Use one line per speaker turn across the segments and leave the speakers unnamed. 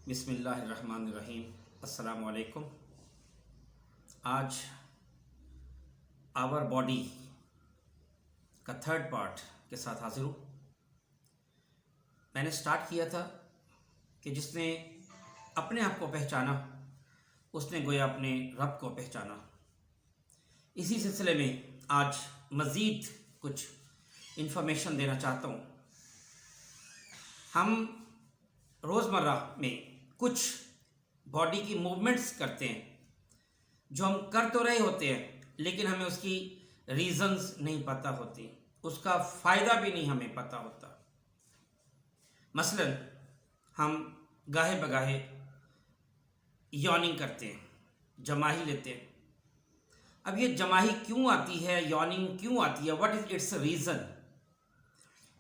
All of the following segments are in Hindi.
बिस्मिल्लाहिर्रहमानिर्रहीम। अस्सलामु अलैकुम। आज आवर बॉडी का थर्ड पार्ट के साथ हाजिर हूँ। मैंने स्टार्ट किया था कि जिसने अपने आप को पहचाना उसने गोया अपने रब को पहचाना। इसी सिलसिले में आज मज़ीद कुछ इन्फॉर्मेशन देना चाहता हूँ। हम रोज़मर्रा में कुछ बॉडी की मूवमेंट्स करते हैं जो हम कर तो रहे होते हैं, लेकिन हमें उसकी रीज़न्स नहीं पता होती, उसका फ़ायदा भी नहीं हमें पता होता। मसलन हम गाहे बगाहे यॉनिंग करते हैं, जमाही लेते हैं। अब ये जमाही क्यों आती है, यॉनिंग क्यों आती है, what is its reason?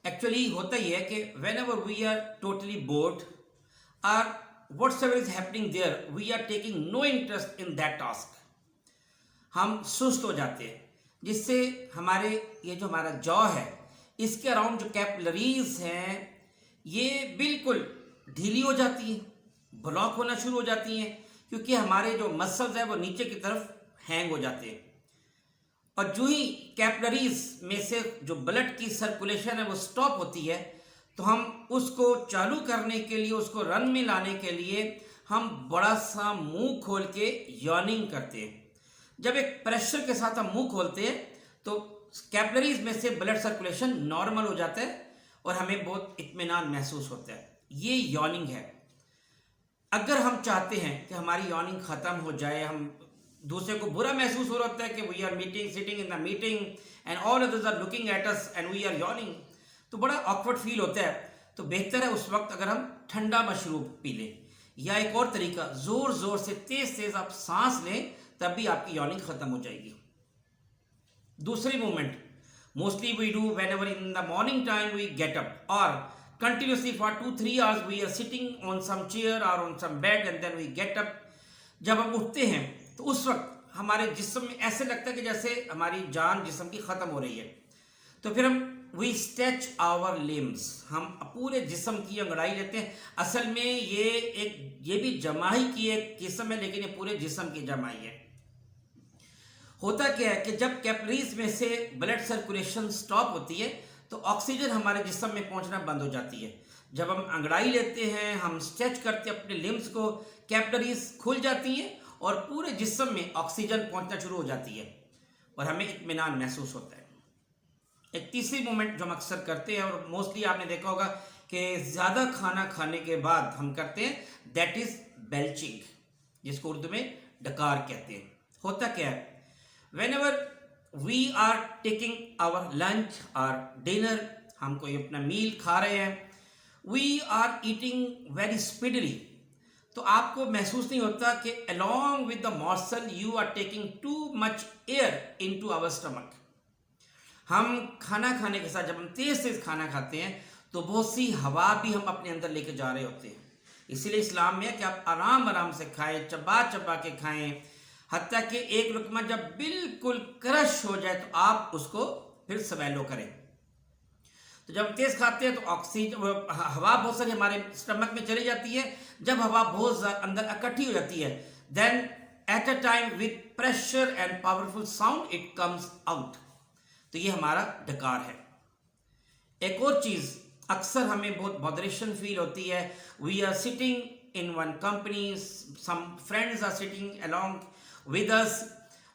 Actually होता ही है कि whenever we are totally bored और whatsoever is happening there, we are taking no interest in that task. हम सुस्त हो जाते हैं, जिससे हमारे ये जो हमारा जॉ है इसके अराउंड जो कैपिलरीज हैं ये बिल्कुल ढीली हो जाती हैं, ब्लॉक होना शुरू हो जाती हैं, क्योंकि हमारे जो मसल्स हैं वो नीचे की तरफ हैंग हो जाते हैं। और जो ही कैपिलरीज में से जो ब्लड की सर्कुलेशन है वो स्टॉप होती है, तो हम उसको चालू करने के लिए, उसको रन में लाने के लिए हम बड़ा सा मुंह खोल के यॉर्निंग करते हैं। जब एक प्रेशर के साथ हम मुंह खोलते हैं तो कैपिलरीज में से ब्लड सर्कुलेशन नॉर्मल हो जाता है और हमें बहुत इत्मीनान महसूस होता है। ये यॉर्निंग है। अगर हम चाहते हैं कि हमारी यॉर्निंग ख़त्म हो जाए, हम दूसरे को बुरा महसूस हो रहा है कि we are meeting sitting in the meeting and all others are looking at us and we are yawning, तो बड़ा ऑकवर्ड फील होता है। तो बेहतर है उस वक्त अगर हम ठंडा मशरूब पी लें, या एक और तरीका, जोर जोर से तेज तेज आप सांस लें, तब भी आपकी यॉर्निंग खत्म हो जाएगी। दूसरी movement mostly we do whenever in the morning time we get up और continuously for 2-3 hours we are sitting on some chair और on some bed and then we get up. जब हम उठते हैं तो उस वक्त हमारे जिस्म में ऐसे लगता है कि जैसे हमारी जान जिस्म की खत्म हो रही है। तो फिर हम वी स्ट्रेच आवर लिम्स, हम पूरे जिस्म की अंगड़ाई लेते हैं। असल में ये भी जमाही की एक किस्म है, लेकिन ये पूरे जिस्म की जमाही है। होता क्या है कि जब कैपिलरीज में से ब्लड सर्कुलेशन स्टॉप होती है तो ऑक्सीजन हमारे जिस्म में पहुंचना बंद हो जाती है। जब हम अंगड़ाई लेते हैं, हम स्ट्रेच करते हैं अपने लिम्स को, कैपिलरीज खुल जाती हैं और पूरे जिस्म में ऑक्सीजन पहुंचना शुरू हो जाती है और हमें इत्मीनान महसूस होता है। एक तीसरी मूवमेंट जो हम अक्सर करते हैं और मोस्टली आपने देखा होगा कि ज़्यादा खाना खाने के बाद हम करते हैं, दैट इज़ बेल्चिंग, जिसको उर्दू में डकार कहते हैं। होता क्या है, whenever we are taking our lunch और डिनर, हम कोई अपना मील खा रहे हैं, we are eating very speedily, तो आपको महसूस नहीं होता कि along with the morsel you are taking too much air into our stomach. हम खाना खाने के साथ जब हम तेज तेज खाना खाते हैं तो बहुत सी हवा भी हम अपने अंदर लेके जा रहे होते हैं। इसीलिए इस्लाम में है कि आप आराम आराम से खाएं, चबा चबा के खाएं, हत्ता कि एक लुकमा जब बिल्कुल क्रश हो जाए तो आप उसको फिर स्वैलो करें। तो जब तेज खाते हैं तो ऑक्सीजन, हवा बहुत सारी हमारे स्टमक में चली जाती है। जब हवा बहुत अंदर इकट्ठी हो जाती है, then at a time with pressure and powerful sound it comes out. तो ये हमारा डकार है। एक और चीज़ अक्सर हमें बहुत बॉदरेशन फील होती है, we are sitting in one company, some friends are sitting along with us,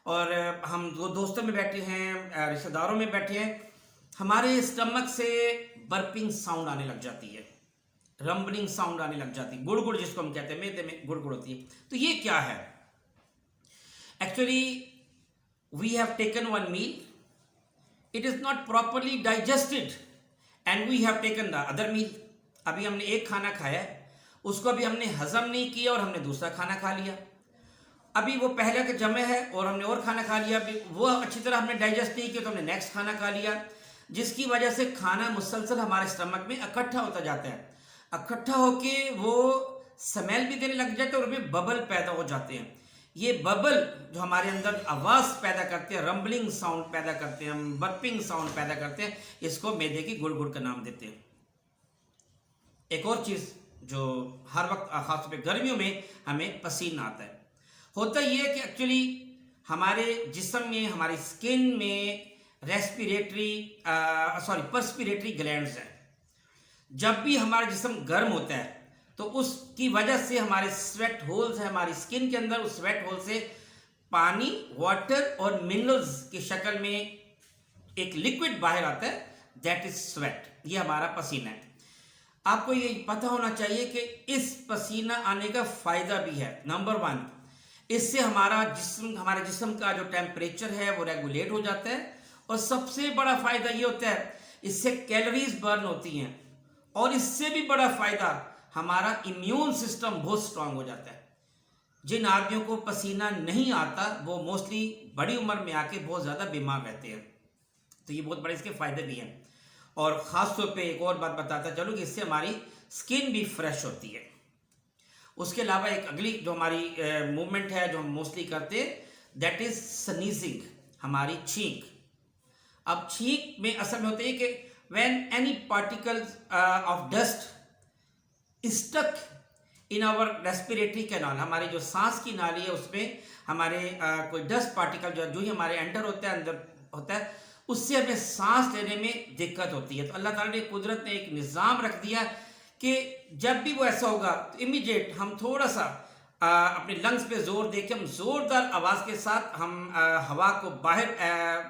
और हम दो दोस्तों में बैठे हैं, रिश्तेदारों में बैठे हैं, हमारे स्टमक से बर्पिंग साउंड आने लग जाती है, रंबलिंग साउंड आने लग जाती है, गुड़गुड़ जिसको हम कहते हैं, मैदे में गुड़गुड़ होती है। तो ये क्या है? Actually we have taken one meal, it is not properly digested and we have taken the other meal। अभी हमने एक खाना खाया है, उसको अभी हमने हजम नहीं किया और हमने दूसरा खाना खा लिया। अभी वो पहले के जमे है और हमने और खाना खा लिया, अभी वो अच्छी तरह हमने डाइजेस्ट नहीं किया तो हमने नेक्स्ट खाना खा लिया, जिसकी वजह से खाना मुसलसल हमारे स्टमक में इकट्ठा होता जाता है। इकट्ठा होके वो स्मेल भी देने लग जाते हैं और उसमें बबल पैदा हो जाते हैं। ये बबल जो हमारे अंदर आवाज़ पैदा करते हैं, रंबलिंग साउंड पैदा करते हैं, हम बर्पिंग साउंड पैदा करते हैं, इसको मैदे की गुड़गुड़ का नाम देते हैं। एक और चीज़, जो हर वक्त खासतौर पे गर्मियों में हमें पसीना आता है। होता ये है कि एक्चुअली हमारे जिस्म में, हमारी स्किन में पर्स्पिरेटरी ग्लैंड्स हैं। जब भी हमारा जिस्म गर्म होता है तो उसकी वजह से हमारे स्वेट होल्स है हमारी स्किन के अंदर, उस स्वेट होल से पानी, वाटर और मिनरल्स की शक्ल में एक लिक्विड बाहर आता है, दैट इज स्वेट। ये हमारा पसीना है। आपको ये पता होना चाहिए कि इस पसीना आने का फायदा भी है। नंबर 1, इससे हमारे जिस्म का जो टेम्परेचर है वो रेगुलेट हो जाता है, और सबसे बड़ा फायदा ये होता है इससे कैलोरीज बर्न होती हैं, और इससे भी बड़ा फायदा हमारा इम्यून सिस्टम बहुत स्ट्रांग हो जाता है। जिन आदमियों को पसीना नहीं आता वो मोस्टली बड़ी उम्र में आके बहुत ज़्यादा बीमार रहते हैं। तो ये बहुत बड़े इसके फायदे भी हैं। और ख़ास तौर पे एक और बात बताता चलो कि इससे हमारी स्किन भी फ्रेश होती है। उसके अलावा एक अगली जो हमारी मूवमेंट है जो हम मोस्टली करते हैं, दैट इज स्नीजिंग, हमारी छींक। अब छींक में असल में होता है कि when any particles of dust stuck in our respiratory canal, हमारी जो सांस की नाली है उसमें हमारे कोई डस्ट पार्टिकल जो ही हमारे एंटर होता है, अंदर होता है, उससे हमें सांस लेने में दिक्कत होती है। तो अल्लाह ताला ने, कुदरत ने एक निज़ाम रख दिया कि जब भी वो ऐसा होगा तो इमीडिएट हम थोड़ा सा अपने लंग्स पे जोर दे के हम जोरदार आवाज़ के साथ हम हवा को बाहर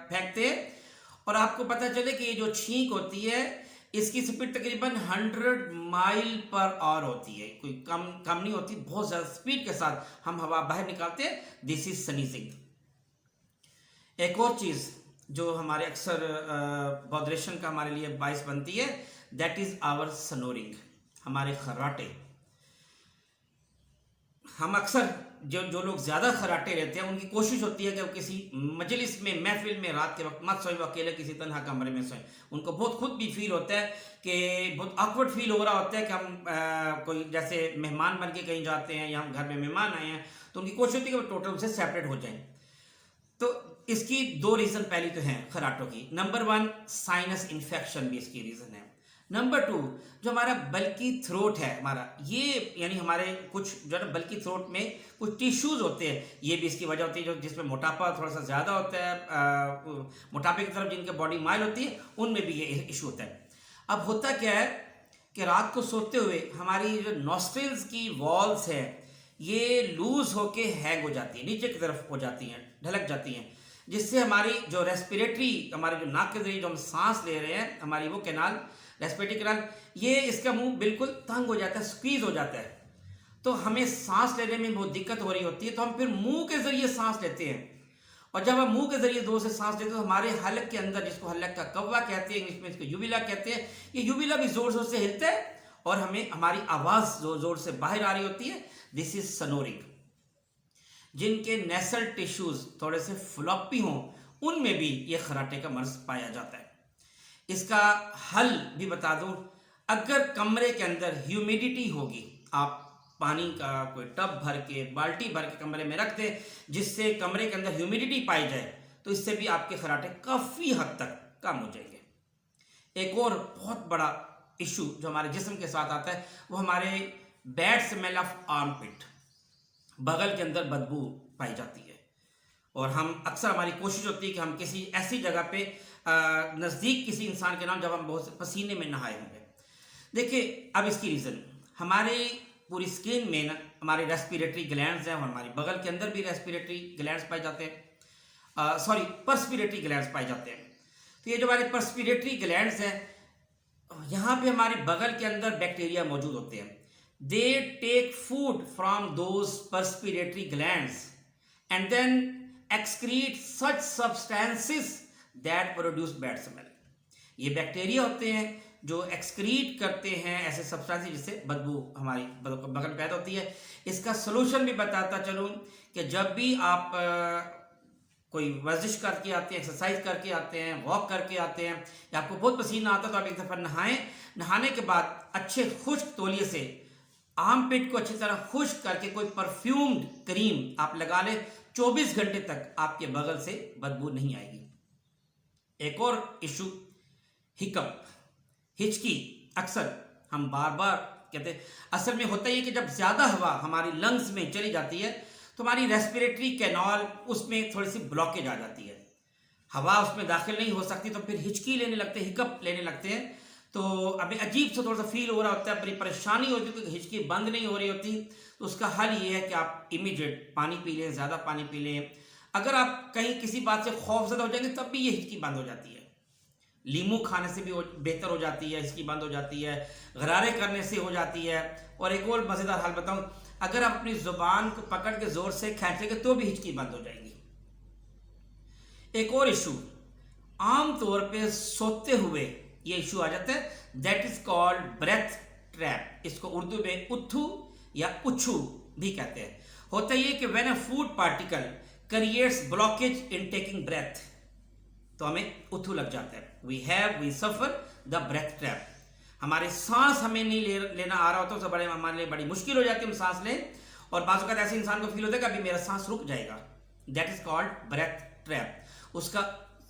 फेंकते हैं, और आपको पता चले कि ये जो छींक होती है इसकी स्पीड तकरीबन 100 माइल पर आवर होती है, कोई कम नहीं होती, बहुत ज़्यादा स्पीड के साथ हम हवा बाहर निकालते हैं। This is sneezing. एक और चीज़ जो हमारे अक्सर बॉदरेशन का हमारे लिए बाइस बनती है, दैट इज आवर स्नोरिंग, हमारे खर्राटे। हम अक्सर जो लोग ज़्यादा खर्राटे रहते हैं उनकी कोशिश होती है कि वो किसी मजलिस में, महफिल में रात के वक्त मत सोए, वो अकेले किसी तन्हा कमरे में सोए। उनको बहुत खुद भी फील होता है कि बहुत ऑकवर्ड फील हो रहा होता है कि हम कोई जैसे मेहमान बन के कहीं जाते हैं या हम घर में मेहमान आए हैं, तो उनकी कोशिश होती है कि वो टोटल उनसे सेपरेट हो जाएं। तो इसकी 2 रीज़न पहली तो हैं खराटों की। नंबर 1, साइनस इन्फेक्शन भी इसकी रीज़न है। नंबर 2, जो हमारा बल्की थ्रोट है हमारा, ये यानी हमारे कुछ जो है ना बल्की थ्रोट में कुछ टिश्यूज़ होते हैं, ये भी इसकी वजह होती है, जो जिसमें मोटापा थोड़ा सा ज़्यादा होता है, मोटापे की तरफ जिनके बॉडी माइल होती है उनमें भी ये इशू होता है। अब होता क्या है कि रात को सोते हुए हमारी जो नॉस्ट्रिल्स की वॉल्स है ये लूज होके हैंग हो जाती है, नीचे की तरफ हो जाती हैं, ढलक जाती हैं, जिससे हमारी जो रेस्पिरेटरी, हमारे जो नाक के जरिए जो हम सांस ले रहे हैं, हमारी वो कैनाल, रेस्पिरेटरी कैनाल, ये इसका मुंह बिल्कुल तंग हो जाता है, स्क्वीज हो जाता है। तो हमें सांस लेने में बहुत दिक्कत हो रही होती है, तो हम फिर मुंह के जरिए सांस लेते हैं, और जब हम मुंह के जरिए जोर से सांस लेते हैं तो हमारे हलक के अंदर, जिसको हलक का कव्वा कहते हैं, इंग्लिश में इसको यूविला कहते हैं, ये यूविला भी जोर जोर से हिलता है और हमें हमारी आवाज़ जोर जोर से बाहर आ रही होती है। This is snoring. जिनके नेसल टिश्यूज थोड़े से फ्लॉपी हों उनमें भी ये खराटे का मर्ज पाया जाता है। इसका हल भी बता दूं, अगर कमरे के अंदर ह्यूमिडिटी होगी, आप पानी का कोई टब भर के, बाल्टी भर के कमरे में रख दें जिससे कमरे के अंदर ह्यूमिडिटी पाई जाए, तो इससे भी आपके खराटे काफ़ी हद तक कम हो जाएंगे। एक और बहुत बड़ा इशू जो हमारे जिस्म के साथ आता है वो हमारे बैड स्मेल ऑफ आर्मपिट, बगल के अंदर बदबू पाई जाती है, और हम अक्सर, हमारी कोशिश होती है कि हम किसी ऐसी जगह पे नज़दीक किसी इंसान के नाम जब हम बहुत से पसीने में नहाए होंगे। देखिए अब इसकी रीज़न, हमारे पूरी स्किन में ना हमारे रेस्पिरेटरी ग्लैंड्स हैं, और हमारी बगल के अंदर भी रेस्पिरेटरी ग्लैंड्स पाए जाते हैं, पर्स्पिरेटरी ग्लैंड्स पाए जाते हैं। तो ये जो हमारे पर्स्पिरेटरी ग्लैंड्स हैं, यहाँ पे हमारे बगल के अंदर बैक्टीरिया मौजूद होते हैं। They take food from those perspiratory glands and then excrete such substances that produce bad smell. ये बैक्टीरिया होते हैं जो एक्सक्रीट करते हैं ऐसे सब्सटेंस जिससे बदबू हमारी बगल में पैदा होती है। इसका सोल्यूशन भी बताता चलूँ कि जब भी आप कोई वर्जिश करके आते हैं, एक्सरसाइज करके आते हैं, वॉक करके आते हैं, या आपको बहुत पसीना आता है तो आप एक दफ़ा नहाएं। नहाने के बाद अच्छे खुश्क तौलिए से आर्मपिट को अच्छी तरह खुश्क करके कोई परफ्यूम्ड क्रीम आप लगा लें, 24 घंटे तक आपके बगल से बदबू नहीं आएगी। एक और इशू, हिकअप, हिचकी। अक्सर हम बार बार कहते हैं। असल में होता ही है कि जब ज़्यादा हवा हमारी लंग्स में चली जाती है तो हमारी रेस्पिरेटरी कैनाल उसमें थोड़ी सी ब्लॉकेज आ जाती है, हवा उसमें दाखिल नहीं हो सकती, तो फिर हिचकी लेने लगते हैं, हिकअप लेने लगते हैं। तो अभी अजीब सा थोड़ा सा फील हो रहा होता है, बड़ी परेशानी होती है क्योंकि हिचकी बंद नहीं हो रही होती। तो उसका हल ये है कि आप इमीडिएट पानी पी लें, ज़्यादा पानी पी लें। अगर आप कहीं किसी बात से खौफजदा हो जाएंगे तब भी ये हिचकी बंद हो जाती है। लीमू खाने से भी बेहतर हो जाती है, हिचकी बंद हो जाती है, गरारे करने से हो जाती है। और एक और मज़ेदार हाल बताऊं, अगर आप अपनी ज़ुबान को पकड़ के ज़ोर से खींचेंगे तो भी हिचकी बंद हो जाएगी। एक और इशू, आमतौर पे सोते हुए ये इशू आ जाता है, that is called breath trap. इसको उर्दू में उथू या उच्छू भी कहते हैं। होता ये कि when a food particle creates blockage in taking breath, तो हमें उथू लग जाता है। We suffer the breath trap. हमारे सांस हमें नहीं लेना आ रहा होता, तो बड़े हमारे लिए बड़ी मुश्किल हो जाती है हम सांस लें, और बाज़ वक़्त ऐसे इंसान को फील होता है कि अभी मेरा सांस रुक जाएगा। That is called breath trap. उसका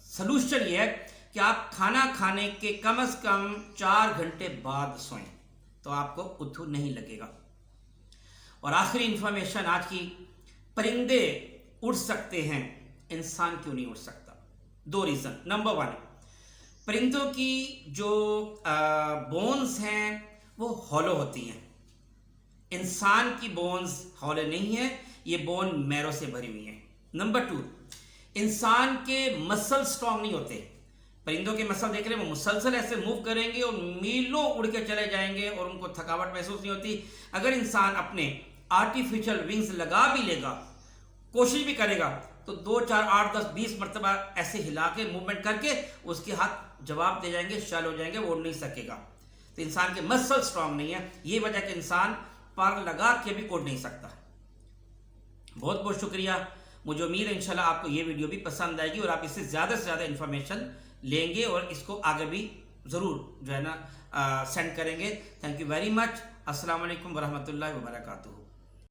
सलूशन ये है कि आप खाना खाने के कम से कम 4 घंटे बाद सोएं, तो आपको उथू नहीं लगेगा। और आखिरी इंफॉर्मेशन आज की, परिंदे उड़ सकते हैं, इंसान क्यों नहीं उड़ सकता? 2 रीज़न। नंबर 1, परिंदों की जो बोन्स हैं वो हॉलो होती हैं, इंसान की बोन्स हॉलो नहीं है, ये बोन मैरो से भरी हुई है। नंबर 2, इंसान के मसल स्ट्रांग नहीं होते। परिंदों के मसल देख रहे हैं, वो मुसलसल ऐसे मूव करेंगे और मीलों उड़ के चले जाएंगे और उनको थकावट महसूस नहीं होती। अगर इंसान अपने आर्टिफिशियल विंग्स लगा भी लेगा, कोशिश भी करेगा, तो 2, 4, 8, 10, 20 मरतबा ऐसे हिला के मूवमेंट करके उसके हाथ जवाब दे जाएंगे, शल हो जाएंगे, वो उड़ नहीं सकेगा। तो इंसान के मसल स्ट्रांग नहीं है, ये वजह कि इंसान पर लगा के भी उड़ नहीं सकता। बहुत बहुत शुक्रिया। मुझे उम्मीद है इंशाल्लाह आपको ये वीडियो भी पसंद आएगी और आप इससे ज़्यादा से ज़्यादा इन्फॉर्मेशन लेंगे और इसको आगे भी ज़रूर जो है ना सेंड करेंगे। Thank you very much. अस्सलाम वालेकुम वरहमतुल्लाहि वबरकातुहू।